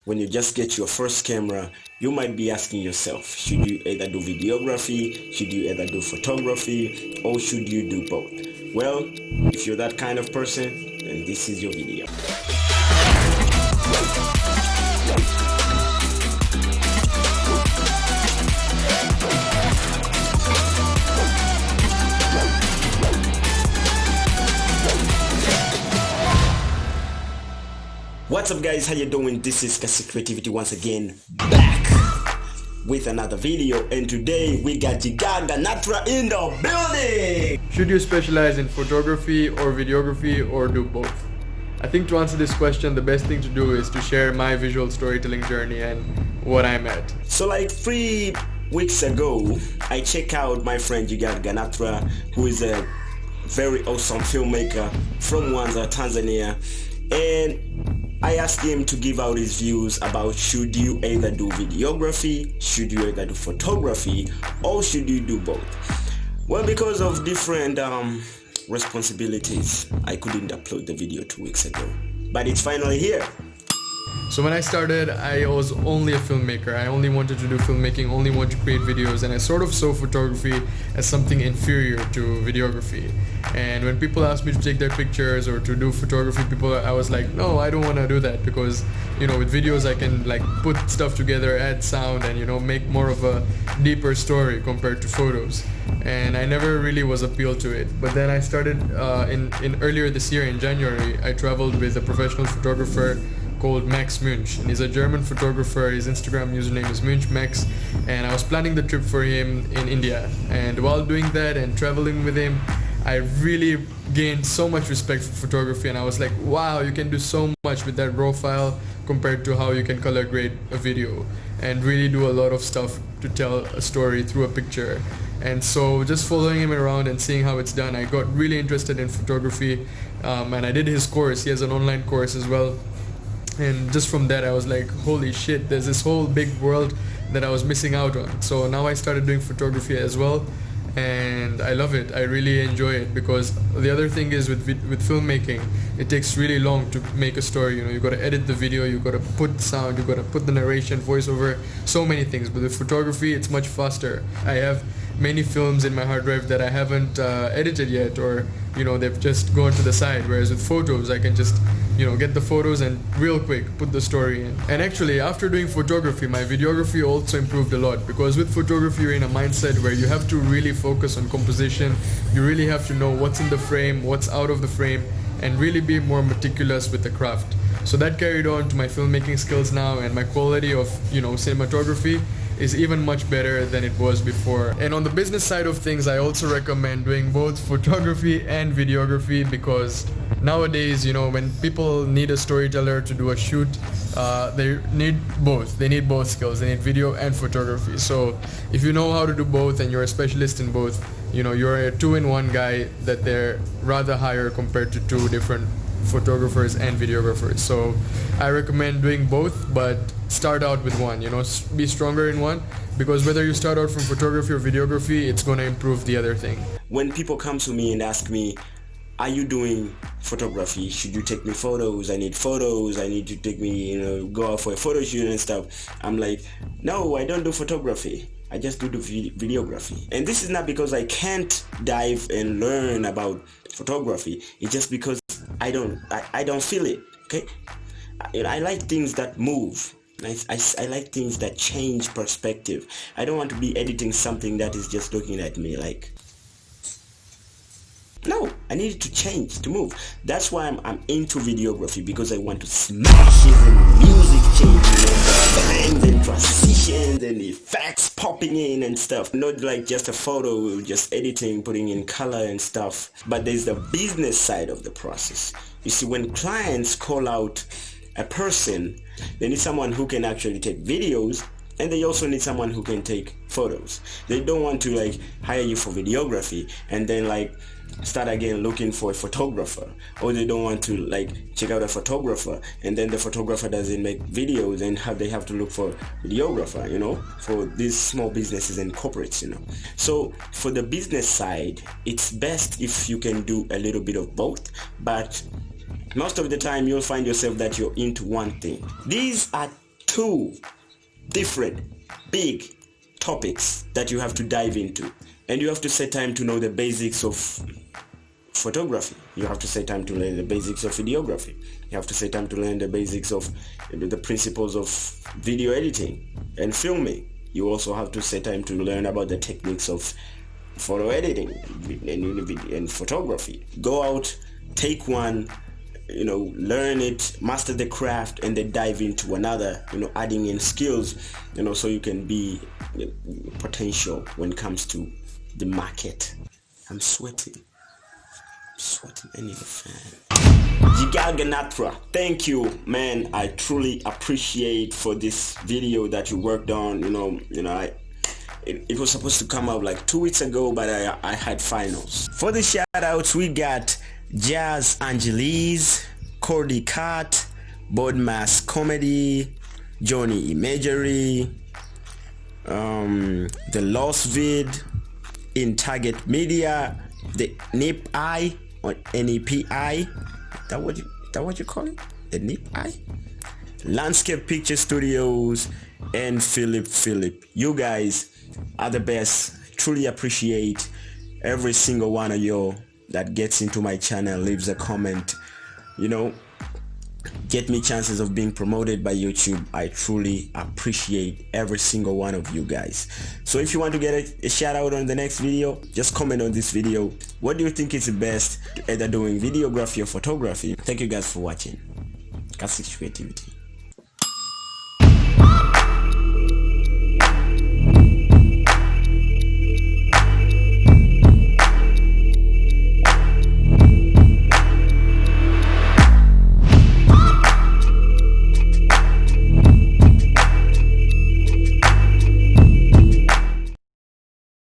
when you just get your first camera, you might be asking yourself, should you either do videography, should you either do photography, or should you do both? Well, if you're that kind of person, then this is your video. What's up guys, how you doing? This is Kasix Creativity once again, back with another video, and today we got Jigar Ganatra in the building! Should you specialize in photography or videography or do both? I think to answer this question, the best thing to do is to share my visual storytelling journey and what I'm at. So like 3 weeks ago, I checked out my friend Jigar Ganatra, who is a very awesome filmmaker from Mwanza, Tanzania, and I asked him to give out his views about should you either do videography, should you either do photography, or should you do both. Well, because of different responsibilities, I couldn't upload the video 2 weeks ago, but it's finally here. So when I started, I was only a filmmaker. I only wanted to do filmmaking, only wanted to create videos, and I sort of saw photography as something inferior to videography. And when people asked me to take their pictures or to do photography, I was like, no, I don't want to do that, because with videos I can like put stuff together, add sound, and make more of a deeper story compared to photos. And I never really was appealed to it. But then I started in earlier this year in January, I traveled with a professional photographer called Max Munch, and he's a German photographer. His Instagram username is MunchMax, and I was planning the trip for him in India. And while doing that and traveling with him, I really gained so much respect for photography, and I was like, wow, you can do so much with that raw file compared to how you can color grade a video and really do a lot of stuff to tell a story through a picture. And so just following him around and seeing how it's done, I got really interested in photography, and I did his course. He has an online course as well. And just from that I was like, holy shit, there's this whole big world that I was missing out on. So now I started doing photography as well, and I love it. I really enjoy it, because the other thing is with filmmaking, it takes really long to make a story. You got to edit the video, you got to put sound, you got to put the narration, voiceover, so many things. But with photography, it's much faster. I have many films in my hard drive that I haven't edited yet, or they've just gone to the side, whereas with photos I can just get the photos and real quick put the story in. And actually, after doing photography, my videography also improved a lot, because with photography you're in a mindset where you have to really focus on composition. You really have to know what's in the frame, what's out of the frame, and really be more meticulous with the craft. So that carried on to my filmmaking skills now, and my quality of cinematography is even much better than it was before. And on the business side of things, I also recommend doing both photography and videography, because nowadays, when people need a storyteller to do a shoot, they need both. They need both skills. They need video and photography. So if you know how to do both and you're a specialist in both, you're a two-in-one guy that they're rather hire compared to two different photographers and videographers. So I recommend doing both, but start out with one, be stronger in one, because whether you start out from photography or videography, it's going to improve the other thing. When people come to me and ask me, are you doing photography? Should you take me photos? I need photos. I need to take me, go out for a photo shoot and stuff. I'm like, no, I don't do photography. I just do the videography. And this is not because I can't dive and learn about photography. It's just because I don't feel it. Okay, I like things that move. I like things that change perspective. I don't want to be editing something that is just looking at me like, no, I need it to change, to move. That's why I'm into videography, because I want to smash it and music changing and and transitions and effects popping in and stuff. Not like just a photo, just editing, putting in color and stuff. But there's the business side of the process. You see, when clients call out a person, they need someone who can actually take videos, and they also need someone who can take photos. They don't want to like hire you for videography and then like start again looking for a photographer, or they don't want to like check out a photographer and then the photographer doesn't make videos and they have to look for videographer, you know, for these small businesses and corporates, you know. So for the business side, it's best if you can do a little bit of both, but most of the time you'll find yourself that you're into one thing. These are two different big topics that you have to dive into, and you have to set time to know the basics of photography. You have to set time to learn the basics of videography. You have to set time to learn the basics of the principles of video editing and filming. You also have to set time to learn about the techniques of photo editing and photography. Go out, take one, learn it, master the craft, and then dive into another, adding in skills, so you can be potential when it comes to the market. I'm sweating. I need a fan. Jigar Ganatra, thank you, man. I truly appreciate for this video that you worked on. It was supposed to come out like 2 weeks ago, but I had finals. For the shout outs, we got Jazz Angeles, Cordy Cat, Bodmas Comedy, Johnny Imagery, The Lost Vid, In Target Media, the Nip Eye or NEPI. That what you call it? The Nip Eye? Landscape Picture Studios, and Philip. You guys are the best. Truly appreciate every single one of you that gets into my channel, leaves a comment, get me chances of being promoted by YouTube. I truly appreciate every single one of you guys. So if you want to get a shout out on the next video, just comment on this video. What do you think is the best, either doing videography or photography? Thank you guys for watching. Kasix Creativity.